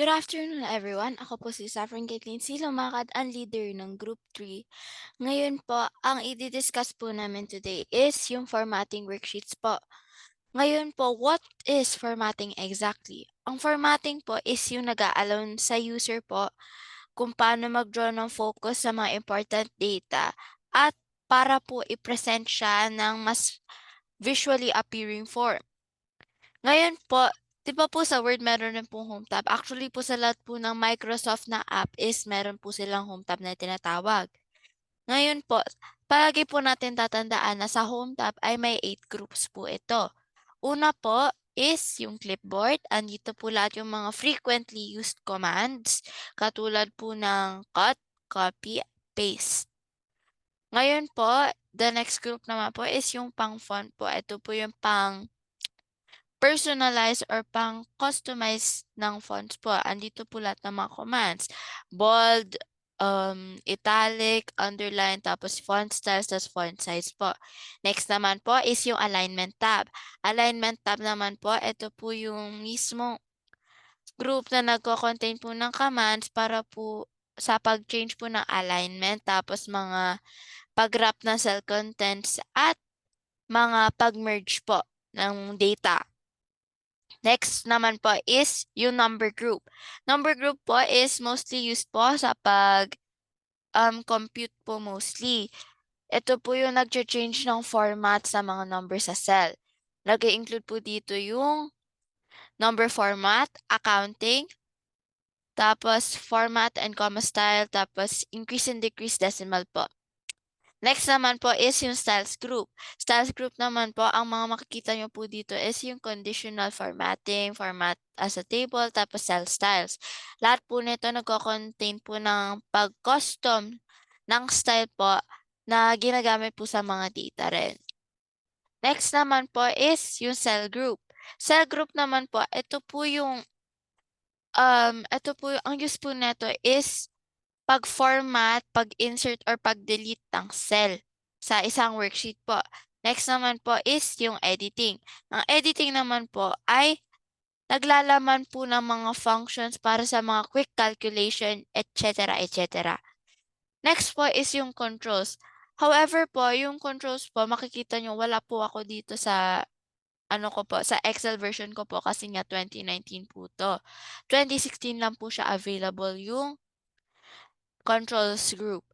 Good afternoon everyone. Ako po si Saffron Caitlin C. Lumakad, ang leader ng Group 3. Ngayon po, ang i-discuss po namin today is yung formatting worksheets po. Ngayon po, what is formatting exactly? Ang formatting po is yung nag-a-allow sa user po kung paano mag-draw ng focus sa mga important data at para po i-present siya ng mas visually appearing form. Ngayon po, 'di ba po sa Word meron rin pong home tab? Actually po sa lahat po ng Microsoft na app is meron po silang home tab na tinatawag. Ngayon po, palagi po natin tatandaan na sa home tab ay may 8 groups po ito. Una po is yung clipboard. Andito po lahat yung mga frequently used commands katulad po ng cut, copy, paste. Ngayon po, the next group naman po is yung pang-font po. Ito po yung pang personalize or pang-customize ng fonts po. Andito po lahat ng mga commands. Bold, italic, underline, tapos font styles, tapos font size po. Next naman po is yung alignment tab. Alignment tab naman po, ito po yung mismong group na nagko-contain po ng commands para po sa pag-change po ng alignment, tapos mga pag-wrap ng cell contents at mga pag-merge po ng data. Next naman po is yung number group. Number group po is mostly used po sa compute po mostly. Ito po yung nag-change ng format sa mga number sa cell. Nag-include po dito yung number format, accounting, tapos format and comma style, tapos increase and decrease decimal po. Next naman po is yung styles group. Styles group naman po, ang mga makikita nyo po dito is yung conditional formatting, format as a table, tapos cell styles. Lahat po nito nagko-contain po ng pag-custom ng style po na ginagamit po sa mga data rin. Next naman po is yung cell group. Cell group naman po, ang use po nito is pag-format, pag-insert, or pag-delete ng cell sa isang worksheet po. Next naman po is yung editing. Ang editing naman po ay naglalaman po ng mga functions para sa mga quick calculation, etc. etc. Next po is yung controls. However po, yung controls po, makikita nyo, wala po ako dito sa sa Excel version ko po kasi nga 2019 po to. 2016 lang po siya available yung controls group.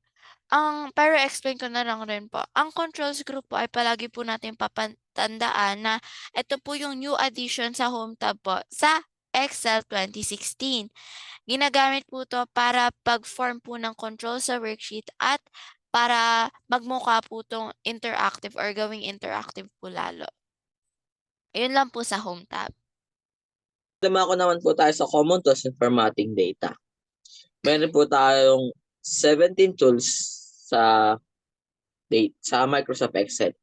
Pero explain ko na lang rin po. Ang controls group po ay palagi po natin papatandaan na ito po yung new addition sa home tab po sa Excel 2016. Ginagamit po to para pag-form po ng control sa worksheet at para magmukha po tong interactive or gawing interactive po lalo. Ayun lang po sa home tab. Dumako naman po tayo sa common tools in formatting data. Meron po tayong 17 tools sa Microsoft Excel.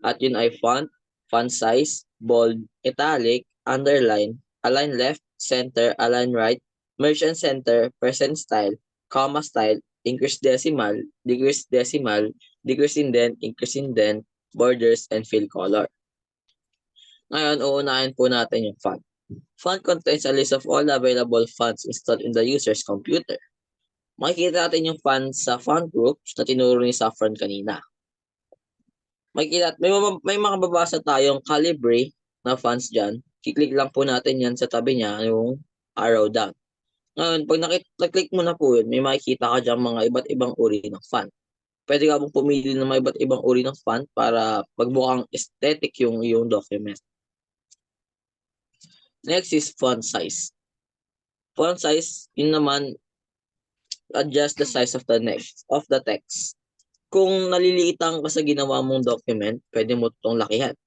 At yun ay font, font size, bold, italic, underline, align left, center, align right, merge and center, percent style, comma style, increase decimal, decrease indent, increase indent, borders, and fill color. Ngayon, uunahin po natin yung font. Font contains a list of all available fonts installed in the user's computer. Makikita natin yung fonts sa font groups na tinuro ni Saffron kanina. May makababasa tayong Calibri na fonts dyan. Kiklik lang po natin yan sa tabi niya, yung arrow down. Ngayon, pag naklik mo na po yun, may makikita ka dyan mga iba't ibang uri ng font. Pwede ka pong pumili ng mga iba't ibang uri ng font para magmukhang aesthetic yung iyong document. Next is font size. Font size, yun naman, adjust the size of the text. Kung naliliitan ka sa ginawa mong document, pwede mo itong lakihan.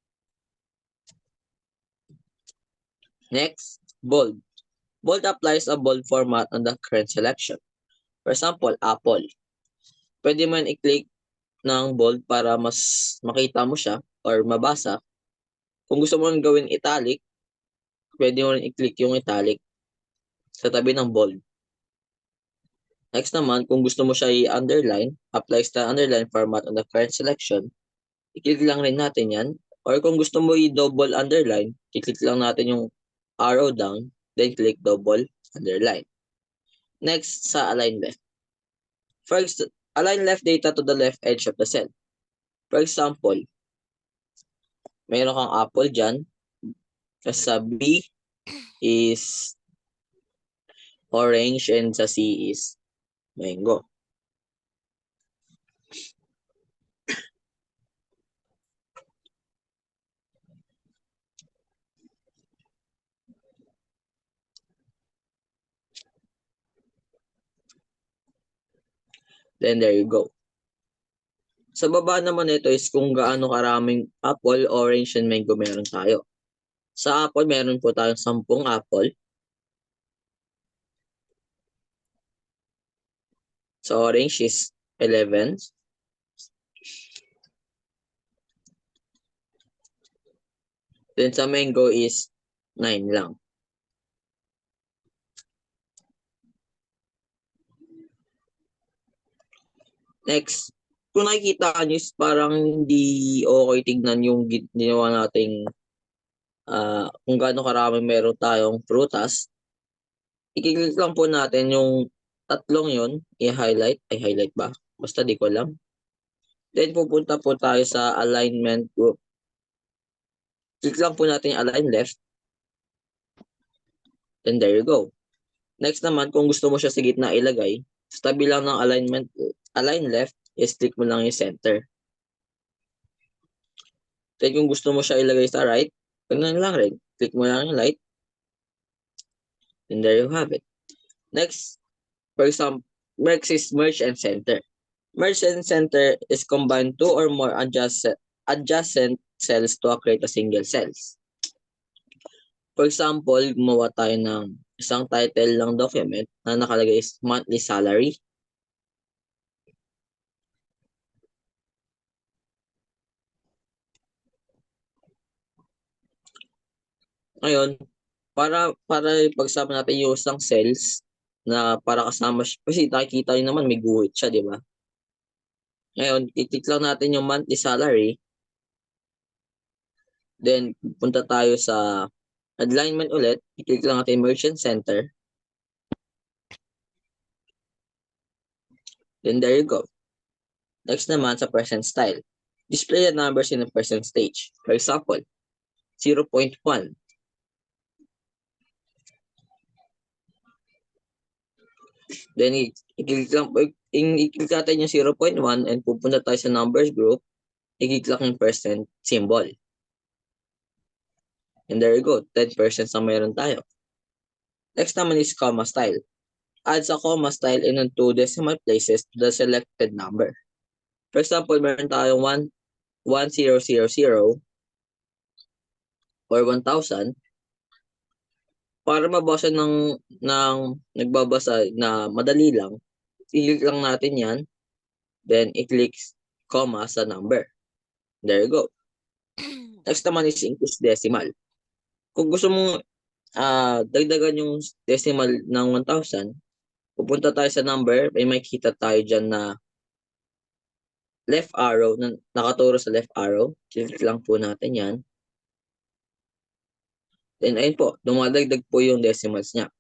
Next, bold. Bold applies a bold format on the current selection. For example, Apple. Pwede mo i-click ng bold para mas makita mo siya or mabasa. Kung gusto mo gawin italic, pwede mo i-click yung italic sa tabi ng bold. Next naman, kung gusto mo siya i-underline, applies the underline format on the current selection. I-click lang rin natin yan. Or kung gusto mo i-double underline, i-click lang natin yung arrow down, then click double underline. Next, sa align left. First, align left data to the left edge of the cell. For example, mayroon kang apple dyan. Sa B is orange and sa C is mango. Then there you go. Sa baba naman ito is kung gaano karaming apple, orange, and mango meron tayo. Sa apple, meron po tayong 10 apple. Sa orange is 11. Then sa mango is 9 lang. Next, kung nakikita nyo is parang hindi okay tignan yung ginawa nating kung gaano karami meron tayong prutas. I-click lang po natin yung tatlong yun, i-highlight. Ay, highlight ba? Basta di ko alam. Then pupunta po tayo sa alignment group. Click lang po natin yung align left. Then there you go. Next naman, kung gusto mo siya sa gitna ilagay, sa tabi lang ng align left, is click mo lang yung center. Then kung gusto mo siya ilagay sa right, ganun lang rin. Click mo lang yung right. And there you have it. Next, for example, next is merge and center. Merge and center is combine two or more adjacent cells to create a single cells. For example, gumawa tayo ng isang title ng document na nakalagay is monthly salary. Ngayon, para pagsama natin yung isang cells na para kasama siya, kasi nakikita nyo naman may guhit siya, di ba? Ngayon, i-click lang natin yung monthly salary. Then, punta tayo sa alignment ulit. I-click lang natin merchant center. Then, there you go. Next naman sa present style. Display the numbers in the present stage. For example, 0.1. Then, i-click natin yung 0.1 and pupunta tayo sa numbers group. I-click lang yung percent symbol. And there you go, 10% na mayroon tayo. Next naman is comma style. Add sa comma style in 2 decimal places to the selected number. For example, meron tayong 1,000 or 1,000. Para mabasa ng nagbabasa na madali lang, i-click lang natin yan. Then, i-click comma sa number. There you go. Next naman is increase decimal. Kung gusto mong dagdagan yung decimal ng 1,000, pupunta tayo sa number, may makikita tayo dyan na left arrow, na nakaturo sa left arrow. Click lang po natin yan. Then ayun po, dumadagdag po yung decimals niya.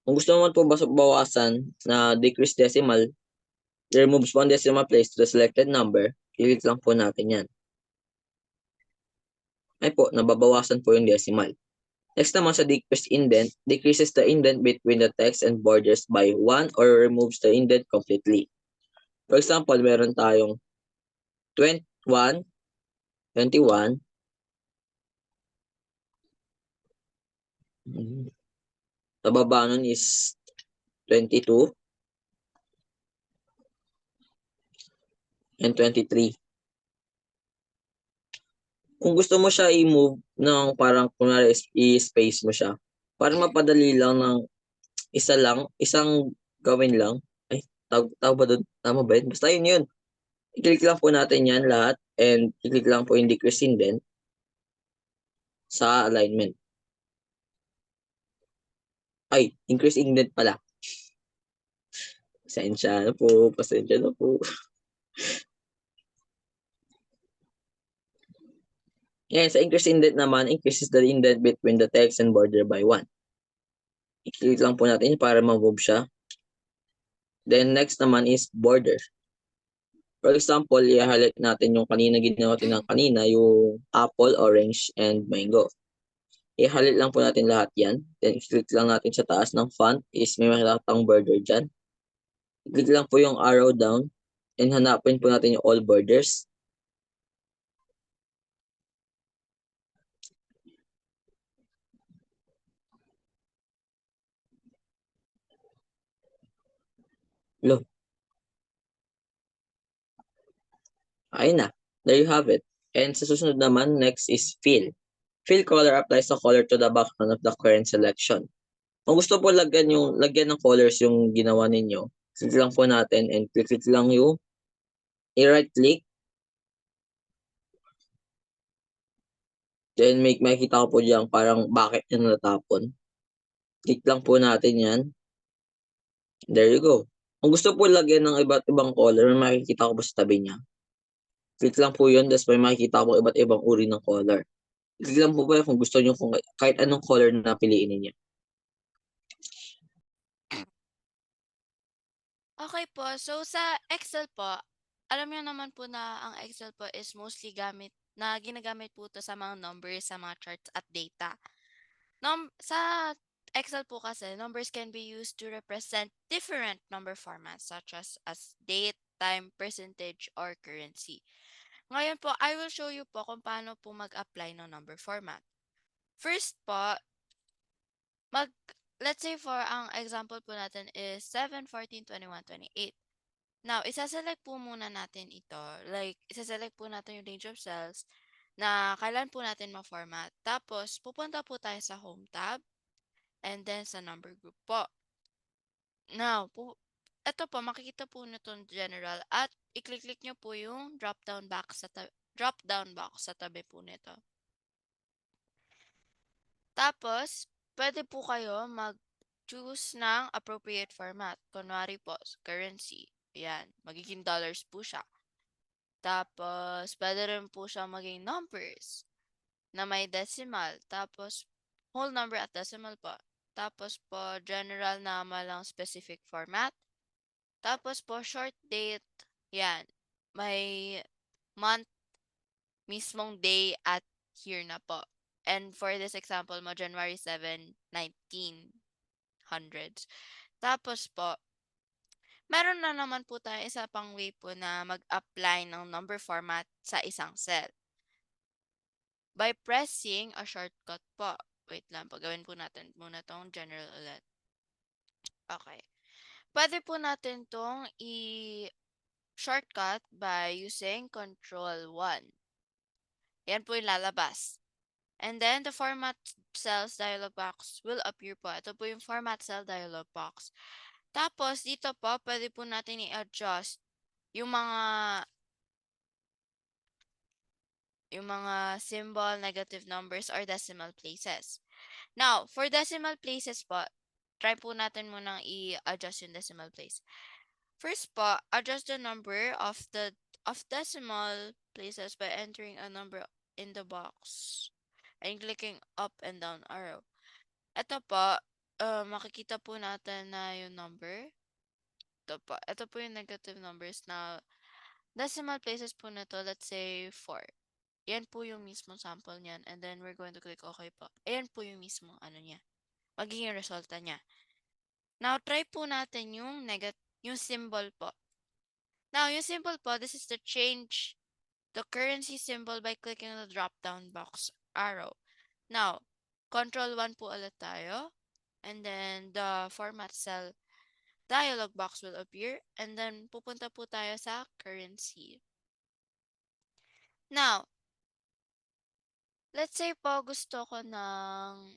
Kung gusto naman po bawasan na decrease decimal, removes 1 decimal place to the selected number, click lang po natin yan. Ay po, nababawasan po yung decimal. Next naman sa decrease indent, decreases the indent between the text and borders by 1 or removes the indent completely. For example, meron tayong 21, 21, sa baba nun is 22, and 23. Kung gusto mo siya i-move ng parang kunwari i-space mo siya, para mapadali lang ng isang gawin lang. Ay, tawag ba doon? Tama ba yun? Basta yun. I-click lang po natin yan lahat and i-click lang po yung decrease indent sa alignment. Ay, increase indent pala. Pasensya na po. Yan, sa increase indent naman, increases the indent between the text and border by 1. I-click lang po natin para ma-move siya. Then next naman is border. For example, i-highlight natin yung kanina ginawa natin ng kanina, yung apple, orange, and mango. I-highlight lang po natin lahat yan. Then i-click lang natin sa taas ng font is may makikita kang border dyan. I-click lang po yung arrow down and hanapin po natin yung all borders. Lo, ayun na. There you have it. And sa susunod naman, next is fill. Fill color applies the color to the background of the current selection. Kung gusto po lagyan ng colors yung ginawa ninyo, click lang po natin and click lang yung i-right click. Then makikita ko po diyan parang bakit yan natapon. Click lang po natin yan. There you go. Kung gusto po lagyan ng iba't ibang color, may makikita ko po sa tabi niya. Click lang po yun, tapos may makikita ko iba't ibang uri ng color. Click lang po kung gusto nyo kung kahit anong color na piliin ninyo. Okay po. So, sa Excel po, alam niyo naman po na ang Excel po is mostly ginagamit po 'to sa mga numbers, sa mga charts at data. Sa Excel po kasi, numbers can be used to represent different number formats such as date, time, percentage, or currency. Ngayon po, I will show you po kung paano po mag-apply ng number format. First po, mag let's say for ang example po natin is 7, 14, 21, 28. Now, isa-select po muna natin ito. Like, isa-select po natin yung range of cells na kailan po natin ma-format. Tapos, pupunta po tayo sa Home tab and then sa Number Group po. Now, ito po, makikita po nito general at i-click nyo po yung drop-down box sa tabi po nito. Tapos, pwede po kayo mag-choose ng appropriate format. Kunwari po, currency. Yan, magiging dollars po siya. Tapos, pwede rin po siya maging numbers na may decimal. Tapos, whole number at decimal po. Tapos po, general na walang specific format. Tapos po, short date. Yan. May month, mismong day at year na po. And for this example mo, January 7, 1900s. Tapos po, meron na naman po tayo isa pang way po na mag-apply ng number format sa isang cell. By pressing a shortcut po. Wait lang, pagawin po natin muna tong general ulit. Okay. Pwede po natin tong i-shortcut by using Control 1. Yan po yung lalabas. And then, the Format Cells dialog box will appear po. Ito po yung Format Cell dialog box. Tapos, dito po, pwede po natin i-adjust yung mga symbol, negative numbers, or decimal places. Now, for decimal places po, try po natin munang i-adjust yung decimal place. First po, adjust the number of decimal places by entering a number in the box and clicking up and down arrow. Ito po, makikita po natin na yung number. Ito po yung negative numbers na decimal places po nito, let's say 4. Yan po yung mismo sample niyan. And then, we're going to click OK po. Ayan po yung mismo niya. Magiging resulta niya. Now, try po natin yung symbol po. Now, yung symbol po, this is to change the currency symbol by clicking the drop-down box arrow. Now, Control 1 po ulit tayo. And then, the format cell dialog box will appear. And then, pupunta po tayo sa currency. Now, let's say po gusto ko ng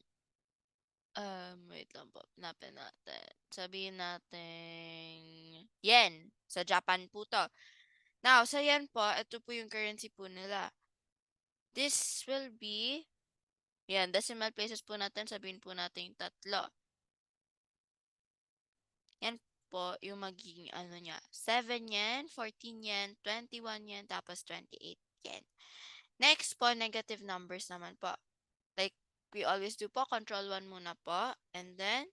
wait lang po, hanapin natin. Sabihin natin yen. Sa Japan po to. Now, sa yen po, ito po yung currency po nila. This will be, yan, decimal places po natin, sabihin po natin yung 3. Yan po yung magiging niya. 7 yen, 14 yen, 21 yen, tapos 28 yen. Next po, negative numbers naman po. Like we always do po, control 1 muna po. And then,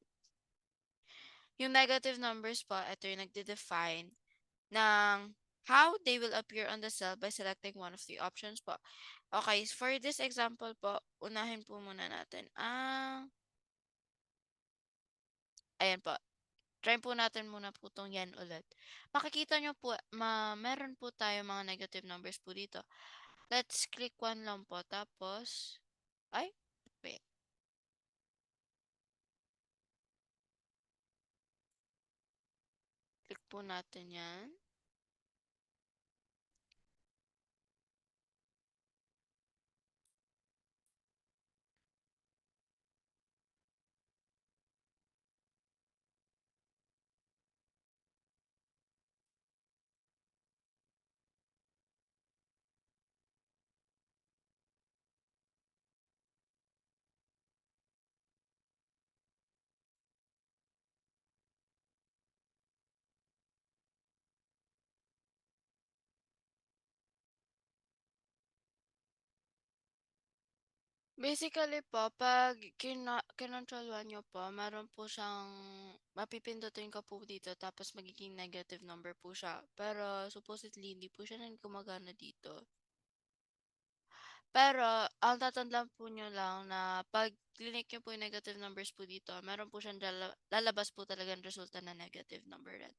Yung negative numbers po, ito yung nagde-define ng how they will appear on the cell by selecting one of the options po. Okay, for this example po, unahin po muna natin ang ayan po. Try po natin muna po 'tong yan ulit. Makikita niyo po, meron po tayo mga negative numbers po dito. Let's click 1 lang po tapos ay, wait. Click po natin yan. Basically po, 'pag kinontroluhan niyo po, meron po siyang mapipindutin ka po dito tapos magiging negative number po siya. Pero supposedly hindi po siya gumagana dito. Pero ang tatandaan po niyo lang na 'pag klinik niyo po yung negative numbers po dito, meron po siyang lalabas po talagang resulta na negative number rin.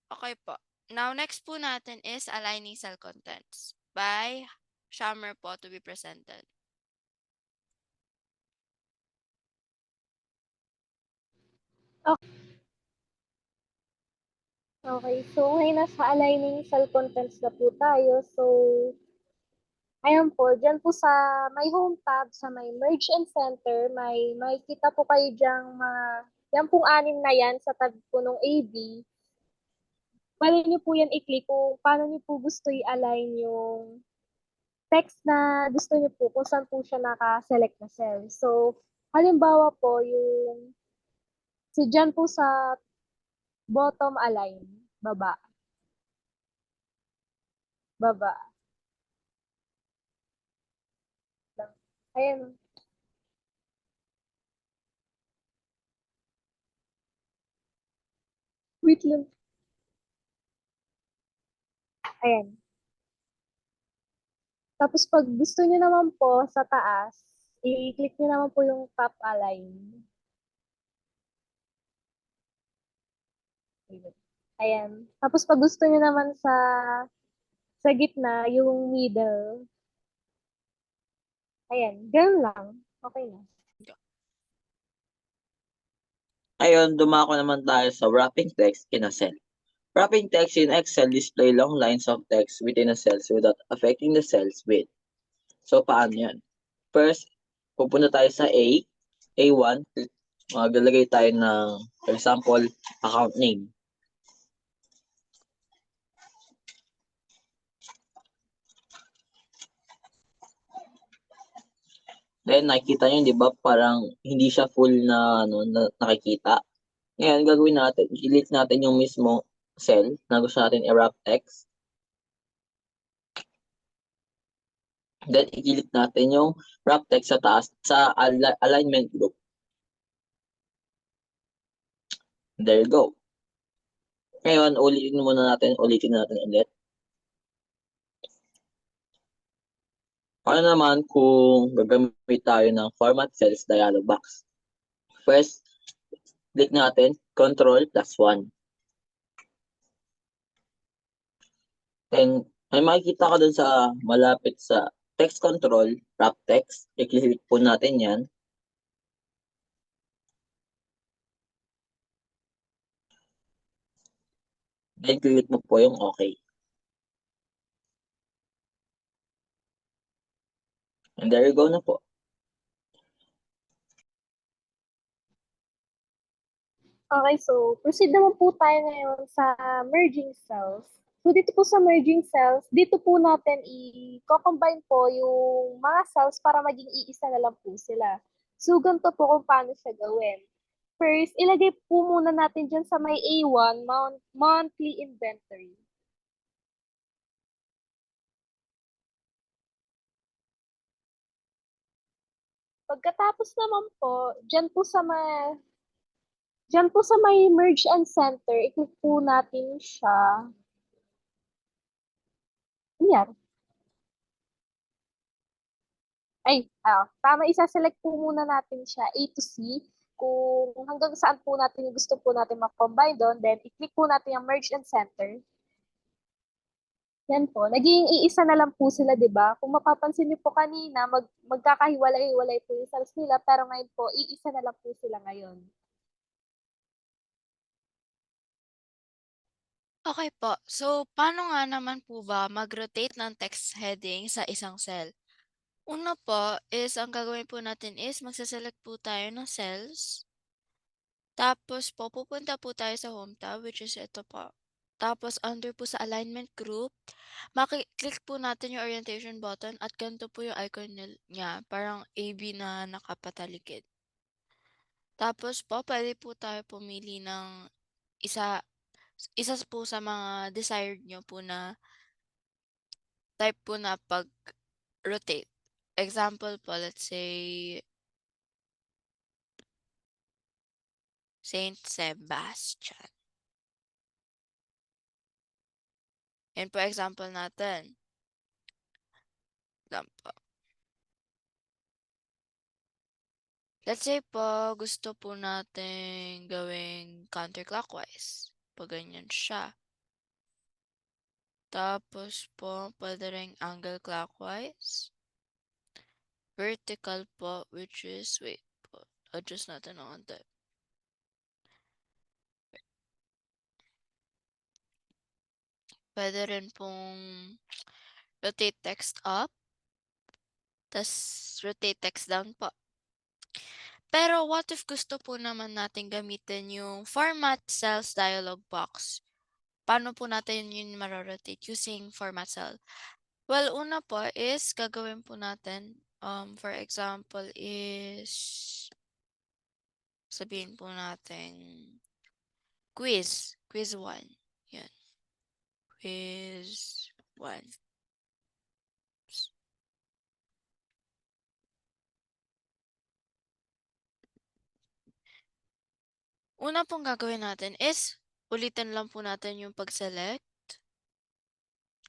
Okay po. Now next po natin is aligning cell contents by Shammer po to be presented. Okay, so ngayon nasa aligning cell contents na po tayo. So, ayan po, dyan po sa may home tab, sa may merge and center, may makikita po kayo dyang mga, yan pong anim na yan sa tab po ng AB. Bali niyo po yan i-click kung paano niyo po gusto i-align yung text na gusto niyo po, kung saan po siya naka-select na cell. So, halimbawa po, yung si dyan po sa bottom align, baba, baba. Lang. Ayan. Wait lang. Ayan. Tapos pag gusto niyo naman po sa taas, i-click niyo naman po yung top align. Ayan. Tapos pag gusto niyo naman sa gitna, yung middle. Ayan. Ganun lang. Okay na. Ngayon, dumako naman tayo sa wrapping text in a cell. Wrapping text in Excel display long lines of text within a cells without affecting the cell's width. So, paano yan? First, pupunta tayo sa A1, maglalagay tayo ng, for example, account name. Then, nakikita nyo, di ba, parang hindi siya full na, nakikita. Ngayon, gagawin natin, i-delete natin yung mismo cell na gusto natin i-wrap text. Then, i-delete natin yung wrap text sa taas sa alignment group. There you go. Ngayon, ulitin natin ulit. Paano naman kung gagamit tayo ng format cells dialog box? First, click natin Control +1. Then, may makikita ka dun sa malapit sa text control, wrap text. I-click po natin yan. Then, click mo po yung OK. And there you go na po. Okay, so proceed naman po tayo ngayon sa merging cells. So dito po sa merging cells, dito po natin i-combine po yung mga cells para maging iisa na lang po sila. So ganito po kung paano siya gawin. First, ilagay po muna natin dyan sa may A1, monthly inventory. Pagkatapos naman po, dyan po sa Diyan po sa may merge and center, i-click po natin siya. Yan. Ay, tama, isa-select po muna natin siya, A to C, kung hanggang saan po natin yung gusto po natin ma-combine doon, then i-click po natin yung merge and center. Yan po, naging iisa na lang po sila, di ba? Kung mapapansin niyo po kanina, magkakahiwalay-hiwalay po yung cells nila, pero ngayon po, iisa na lang po sila ngayon. Okay po. So, paano nga naman po ba mag-rotate ng text heading sa isang cell? Una po is ang gagawin po natin is magse-select po tayo ng cells. Tapos po pupunta po tayo sa home tab, which is ito po. Tapos under po sa alignment group, click po natin yung orientation button at ganito po yung icon niya, parang AB na nakapatalikid. Tapos po pwede po tayo pumili ng isa isa po sa mga desired nyo po na type po na pag-rotate. Example po, let's say, Saint Sebastian. Yan po example natin. Lang po. Let's say po, gusto po natin gawing counterclockwise. Pag ganyan siya. Tapos po, pwede rin angle clockwise. Vertical po, which is, wait po, adjust natin ng konti. Pwede rin pong rotate text up, tas rotate text down po. Pero what if gusto po naman natin gamitin yung format cells dialog box? Paano po natin yun marorotate using format cell? Well, una po is gagawin po natin, for example is, sabihin po natin, quiz 1. Yan, quiz 1. Una pong gagawin natin is, ulitin lang po natin yung pag-select.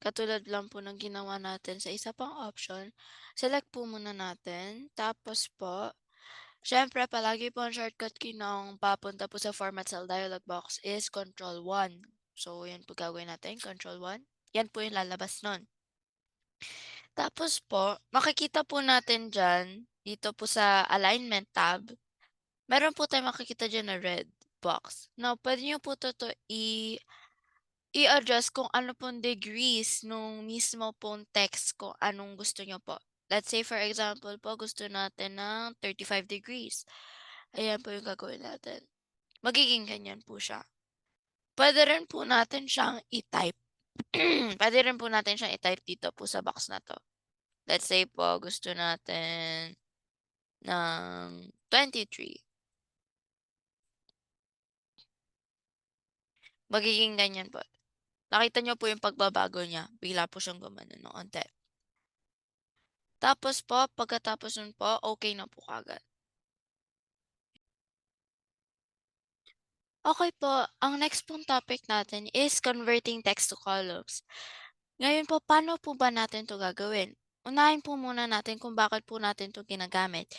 Katulad lang po ng ginawa natin sa isa pang option. Select po muna natin. Tapos po, syempre palagi po ang shortcut key ng papunta po sa format cell dialog box is Control 1. So, yan po gagawin natin, Control 1. Yan po yung lalabas nun. Tapos po, makikita po natin dyan, dito po sa alignment tab, meron po tayo makikita dyan na red box. Now, pwede nyo po to i-adjust kung ano pong degrees nung mismo pong text kung anong gusto nyo po. Let's say for example po, gusto natin ng 35 degrees. Ayan po yung gagawin natin. Magiging ganyan po siya. Pwede rin po natin siyang i-type. Pwede rin po natin siyang i-type dito po sa box na to. Let's say po, gusto natin ng 23. Magiging ganyan po. Nakita nyo po yung pagbabago niya. Bigla po siyang gumano ng onte. Tapos po, pagkatapos nun po, okay na po kagad. Okay po, ang next pong topic natin is converting text to columns. Ngayon po, paano po ba natin to gagawin? Unahin po muna natin kung bakit po natin to ginagamit.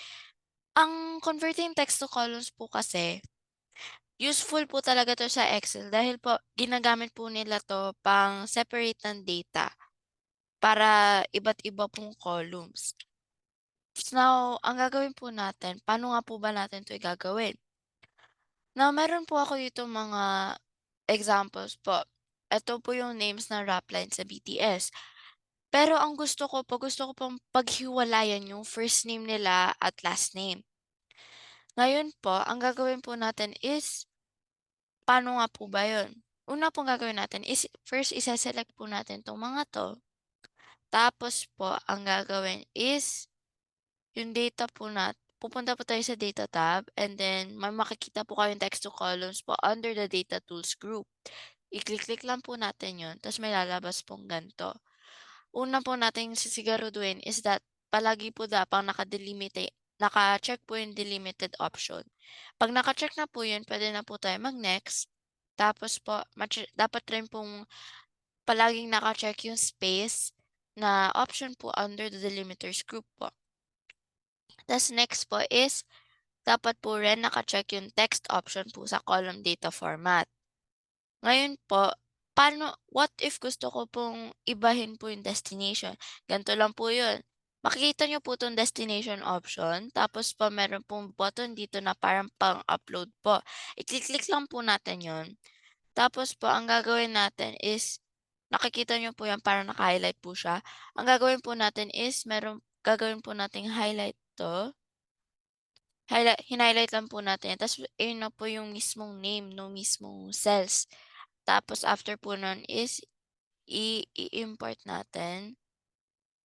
Ang converting text to columns po kasi, useful po talaga to sa Excel dahil po ginagamit po nila to pang separate ng data para iba't iba pong columns. Now, ang gagawin po natin, paano nga po ba natin to gagawin? Now, meron po ako dito mga examples po. Ito po yung names ng rap line sa BTS. Pero ang gusto ko pong paghiwalayan yung first name nila at last name. Ngayon po, ang gagawin po natin is, paano nga po ba yun? Una pong gagawin natin is, first isa-select po natin itong mga to. Tapos po, ang gagawin is, yung data po pupunta po tayo sa data tab and then may makikita po kayong text to columns po under the data tools group. I-click-click lang po natin yun, tapos may lalabas pong ganito. Una po natin sisiguraduhin is that palagi po dapat naka-check po yung delimited option. Pag naka-check na po yun, pwede na po tayo mag-next. Tapos po, dapat rin pong palaging naka-check yung space na option po under the delimiters group po. Tas next po is dapat po rin naka-check yung text option po sa column data format. Ngayon po, what if gusto ko pong ibahin po yung destination? Ganito lang po yun. Makikita nyo po itong destination option, tapos po meron pong button dito na parang pang-upload po. I-click lang po natin yun. Tapos po, ang gagawin natin is, nakikita nyo po yan, parang naka-highlight po siya. Ang gagawin po natin is, gagawin po nating highlight to. Hinighlight lang po natin. Tapos, ayun na po yung mismong name, no mismong cells. Tapos, after po nun is, i-import natin.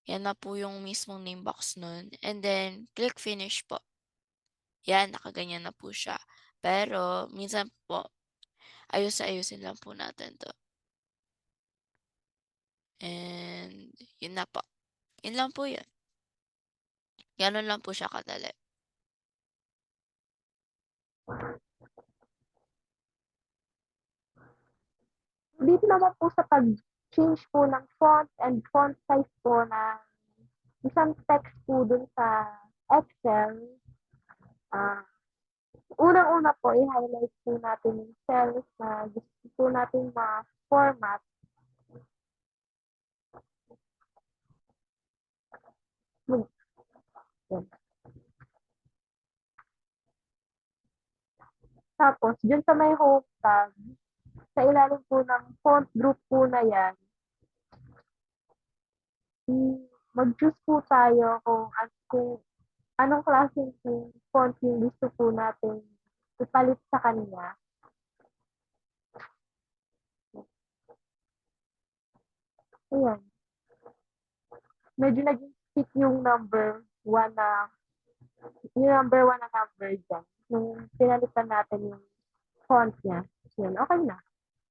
Yan na po yung mismong name box nun. And then, click finish po. Yan, nakaganyan na po siya. Pero, minsan po, ayusin lang po natin to. And, yun na po. Yun lang po yun. Ganun lang po siya kadali. Dito naman po sa pag-change po ng font and font size po na isang text po dun sa Excel, unang-una po, i-highlight po natin yung cells na gusto po natin ma-format. Tapos, dyan sa may home tab, sa ilalim po ng font group po na yan, mag-choose po tayo kung anong klaseng font yung gusto po natin ipalit sa kanya. Ayan. Medyo naging stick yung number 1 na number dyan. Nung pinalitan natin yung font niya. Yan, okay na.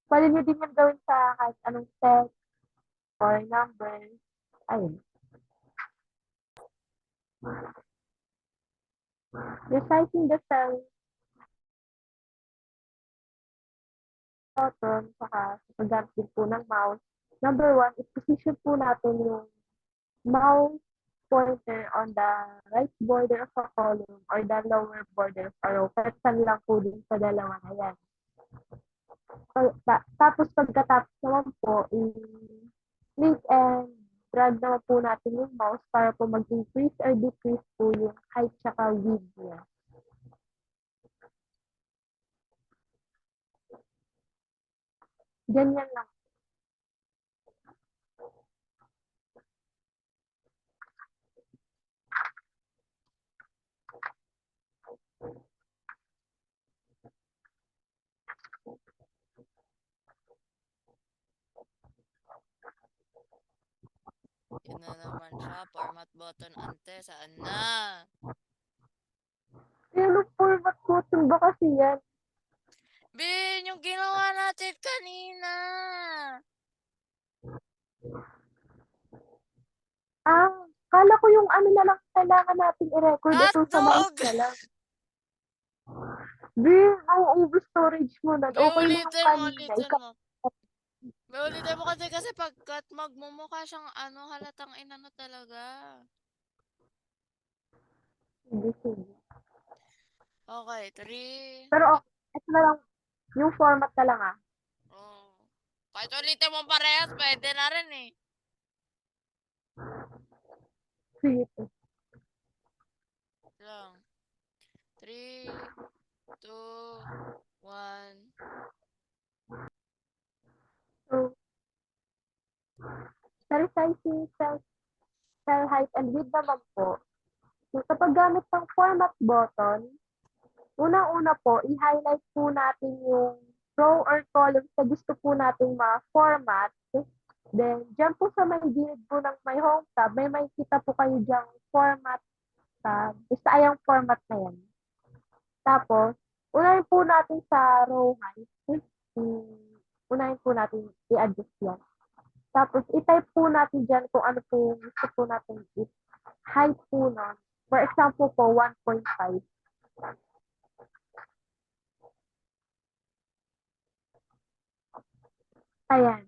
Pwede nyo din yan gawin sa kahit anong text or number. Ayun. Resizing the cell button, saka sa paggamit din po ng mouse. Number 1, i-position po natin yung mouse pointer on the right border of a column or the lower border of a row. Petsan lang po din sa dalawa na yan. Tapos pagkatapos naman po, i-click and drag naman po natin yung mouse para po mag-increase or decrease po yung height tsaka width niya. Ganyan lang. Yun na naman siya. Format button ante. Saan na? Pero format button ba kasi yan? Bin, yung ginawa natin kanina. Kala ko yung ano na lang kailangan natin i-record ito sa mouse Hotdog! na lang. Ubus storage mo na. Be, Okay lang ulitin mo, kanina. ulitin mo. Be, ulitin mo kasi pagkat magmumukha siyang halatang inano talaga. Sige. Okay, 3. Pero ito na lang. Yung format na lang Oh. Kahit ulitin mo parehas, pwede na rin eh. Sige. Lang. 3, 2, 1. So, resizing cell height and width naman po. So, sa paggamit ng format button, unang-una po, i-highlight po natin yung row or column na gusto po nating ma-format. Then, dyan po sa may gilid po ng may home tab, may makikita po kayo dyang format tab. Basta ayang format na yan. Tapos, unahin po natin sa row height. Unahin po natin i-adjust yan. Tapos, i-type po natin dyan kung ano po gusto po natin i-height po nun. For example po, 1.5. Ayan.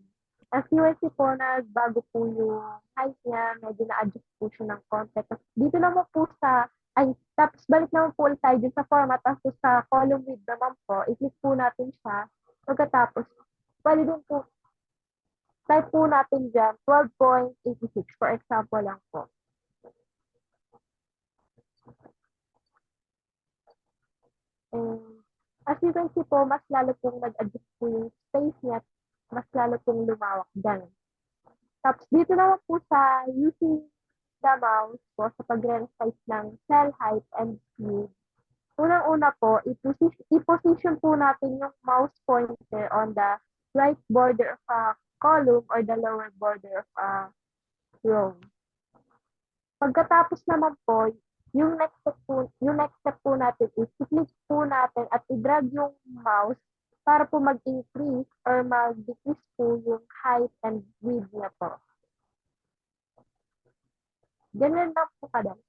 As you can see po, nagbago po yung height niya, medyo na-adjust po siya ng konti. Tapos dito naman po tapos balik naman po ulit tayo dun sa format, tapos sa column width naman po, i-click po natin siya. Pagkatapos, pwede din po, type po natin dyan, 12.86, for example lang po. And as you can see po, mas lalo pong nag-adjust po yung space niya, mas lalo pong lumawak dyan. Tapos dito naman po sa using the mouse po sa pagre-resize ng cell height and speed. Unang-una po, i-position po natin yung mouse pointer on the right border of a column or the lower border of a row. Pagkatapos naman po, yung next step po natin is i-click po natin at i-drag yung mouse para po mag-increase or mag-decrease po yung height and width niya po. Ganun lang po kadali.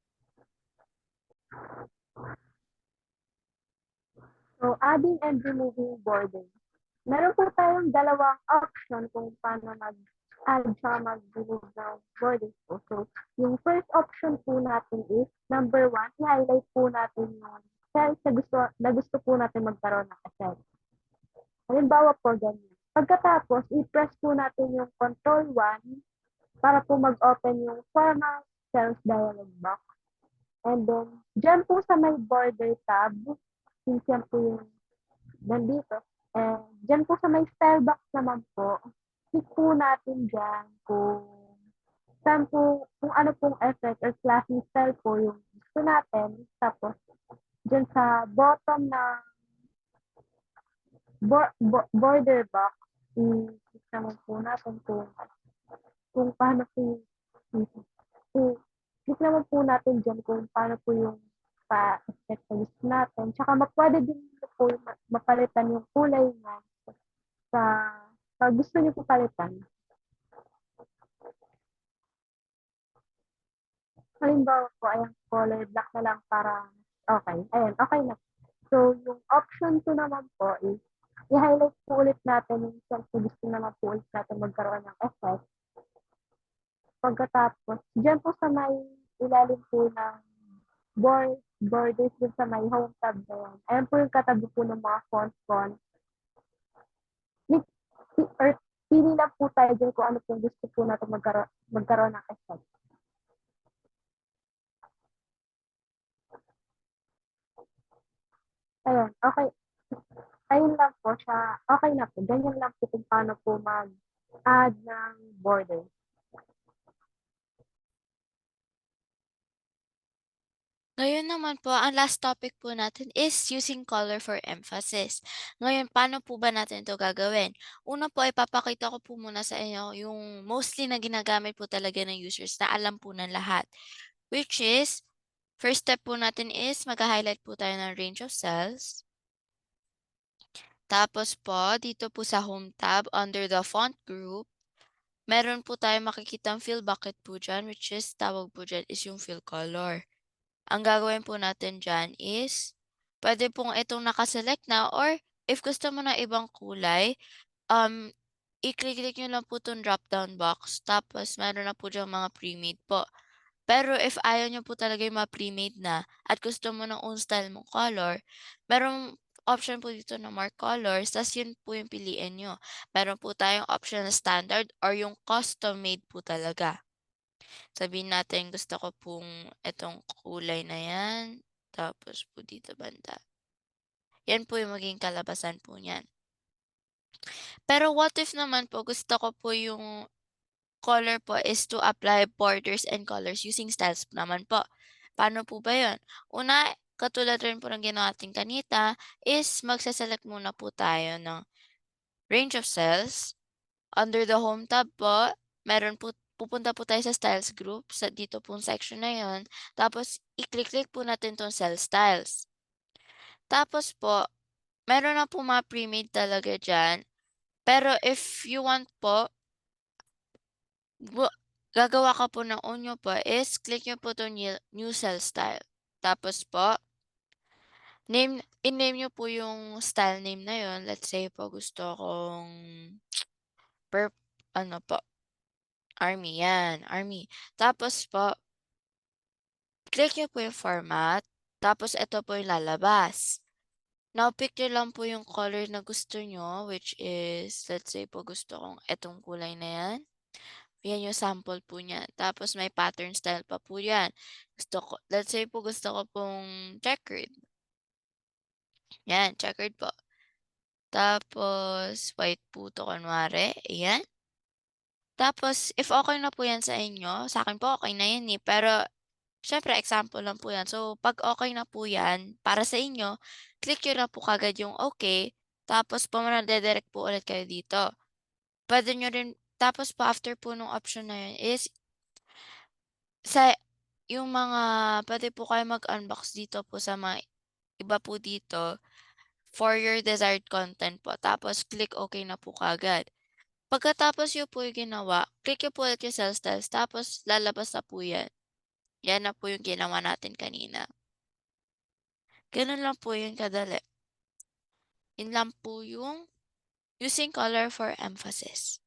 So, adding and removing borders. Meron po tayong dalawang option kung paano mag-add sa mag-remove ng borders po. So, yung first option po natin is, number 1, i-highlight po natin yung cells na gusto po natin magkaroon ng effect. Halimbawa po, ganyan. Pagkatapos, i-press po natin yung Control 1 para po mag-open yung Format Cells dialog box. And then, dyan po sa may border tab, since yan po yung nandito, dyan po sa may style box naman po, click po natin dyan kung ano pong effect or klaseng style po yung gusto natin. Tapos, dyan sa bottom ng border box, i-click naman po natin kung paano po click naman po natin dyan kung paano po yung pa-effect na gusto natin. Tsaka pwede din po mapalitan yung kulay niya sa gusto niyo po palitan. Halimbawa po, ayan, color black na lang para okay. Ayan, okay na. So, yung option 2 naman po is i-highlight po ulit natin yung cells na gusto naman po ulit natin magkaroon ng effect. Pagkatapos, dyan po sa may ilalim po ng borders dun sa may home tab na yan. Ayan po yung katabi po ng mga font. Pili lang po tayo dyan kung ano po gusto po natin magkaroon ng effect. Ayun, okay. Ayun lang po siya. Okay na po. Ganyan lang po kung paano po mag-add ng border. Ngayon naman po, ang last topic po natin is using color for emphasis. Ngayon, paano po ba natin ito gagawin? Una po, ipapakita ko po muna sa inyo yung mostly na ginagamit po talaga ng users na alam po ng lahat. Which is, first step po natin is mag-highlight po tayo ng range of cells. Tapos po, dito po sa home tab, under the font group, meron po tayo makikitang fill bucket po dyan, which is, tawag po dyan is yung fill color. Ang gagawin po natin dyan is, pwede pong itong nakaselect na or if gusto mo ng ibang kulay, i-click nyo lang po itong drop-down box. Tapos, meron na po dyan mga pre-made po. Pero if ayaw nyo po talaga yung mga pre-made na at gusto mo ng own style mong color, merong option po dito na mark colors, tas yun po yung piliin nyo. Meron po tayong option na standard or yung custom made po talaga. Sabihin natin gusto ko pong itong kulay na yan, tapos po dito banda. Yan po yung maging kalabasan po niyan. Pero what if naman po gusto ko po yung color po is to apply borders and colors using styles po naman po. Paano po ba yun? Una, katulad rin po ng ginawa natin kanita, is magsaselect muna po tayo ng range of cells. Under the home tab po, meron po pupunta po tayo sa styles group, sa dito pong section na yon. Tapos, i-click-click po natin tong cell styles. Tapos po, meron na po mga pre-made talaga dyan. Pero if you want po, gagawa ka po ng own nyo po is click nyo po 'tong new cell style. Tapos po, i-name nyo po yung style name na yun. Let's say po gusto kong per ano po, army, yan, army. Tapos po, click nyo po yung format, tapos ito po yung lalabas. Now, pick nyo lang po yung color na gusto nyo, which is, let's say po gusto kong etong kulay na yan. Yan yung sample po niyan. Tapos may pattern style pa po yan. Let's say po gusto ko pong checkered. Yan, checkered po. Tapos white po to kunwari. Ayan. Tapos, if okay na po yan sa inyo, sa akin po okay na yan eh. Pero, syempre, example lang po yan. So, pag okay na po yan, para sa inyo, click nyo na po kagad yung okay. Tapos, pumadedirect po ulit kayo dito. Pwede nyo rin, tapos po, after po nung option na yun is, sa yung mga pwede po kayo mag-unbox dito po sa mga iba po dito for your desired content po. Tapos click okay na po kaagad. Pagkatapos niyo po yung ginawa, click niyo po ulit yung sell styles tapos lalabas na po yan. Yan na po yung ginawa natin kanina. Ganun lang po yung kadali. Yun lang po yung using color for emphasis.